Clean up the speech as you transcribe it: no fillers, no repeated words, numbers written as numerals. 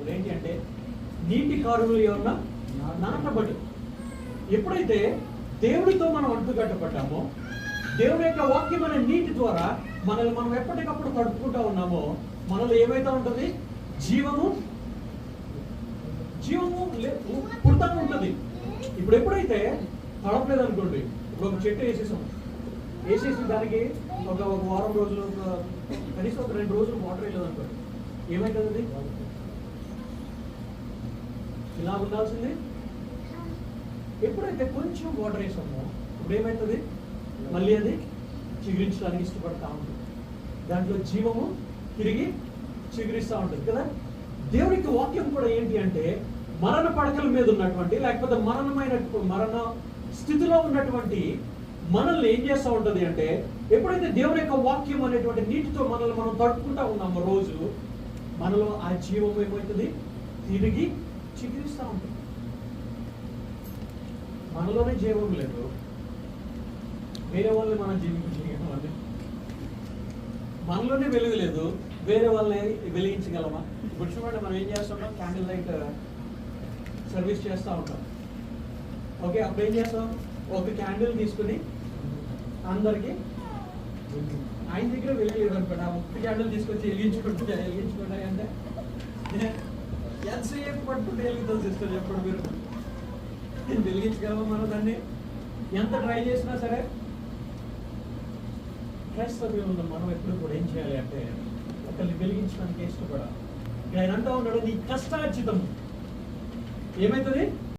ఉన్నప్పుడు ఏంటి అంటే నీటి కారులు ఏమన్నా నాటబడి. ఎప్పుడైతే దేవుడితో మనం అంటుకట్టబడ్డామో, దేవుడి యొక్క వాక్యం అనే నీటి ద్వారా మనల్ని మనం ఎప్పటికప్పుడు తడుపుకుంటూ ఉన్నామో, మనలో ఏమైతే ఉంటుంది? జీవము పుడతా ఉంటుంది. ఇప్పుడు ఎప్పుడైతే తడపలేదు అనుకోండి, ఇప్పుడు ఒక చెట్టు వేసేసి దానికి ఒక వారం రోజులు, కనీసం ఒక 2 రోజులు వాటర్ వేయలేదు అనుకోండి, ఏమైతుంది? ఇలా ఉండాల్సింది. ఎప్పుడైతే కొంచెం వాటర్ వేసామో ఇప్పుడు ఏమవుతుంది? మళ్ళీ అది చిగురించడానికి ఇష్టపడతా ఉంటుంది. దాంట్లో జీవము తిరిగి చిగురిస్తూ ఉంటుంది కదా. దేవునికి వాక్యం కూడా ఏంటి అంటే మరణ పడకల మీద ఉన్నటువంటి, లేకపోతే మరణ స్థితిలో ఉన్నటువంటి మనల్ని ఏం చేస్తూ ఉంటుంది అంటే, ఎప్పుడైతే దేవుని యొక్క వాక్యం అనేటువంటి నీటితో మనల్ని మనం తడుపుకుంటా ఉన్నామో రోజు, మనలో ఆ జీవం ఏమవుతుంది? తిరిగి చిగురిస్తూ ఉంటుంది. మనలోనే జీవం లేదు, వేరే వాళ్ళని మనం జీవించగలమా? మనలోనే వెలుగు లేదు, వేరే వాళ్ళని వెలిగించగలమా? ఇప్పుడు చూడండి, మనం ఏం చేస్తుంటాం? క్యాండిల్ లైట్ సర్వీస్ చేస్తూ ఉంటాం. ఓకే, అప్పుడు ఏం చేస్తాం? ఒక క్యాండిల్ తీసుకుని అందరికి, ఆయన దగ్గర వెలిగలేదు అనుకోండి, ఆ ఒక్క క్యాండిల్ తీసుకొచ్చి వెలిగించుకుంటా అంటే ఎంతసేపు పట్టుకుంటే వెలుగుతుంది సిస్టర్? ఎప్పుడు మీరు వెలిగించగలమా మనం దాన్ని? ఎంత ట్రై చేసినా సరే. క్రైస్తవ్యంలో మనం ఎప్పుడు కూడా ఏం చేయాలి అంటే ఒకరిని వెలిగించడానికి ఇష్టపడాలి. ఆయన అంటూ ఉన్నాడు, నీ కష్టార్జితం ఏమవుతుంది?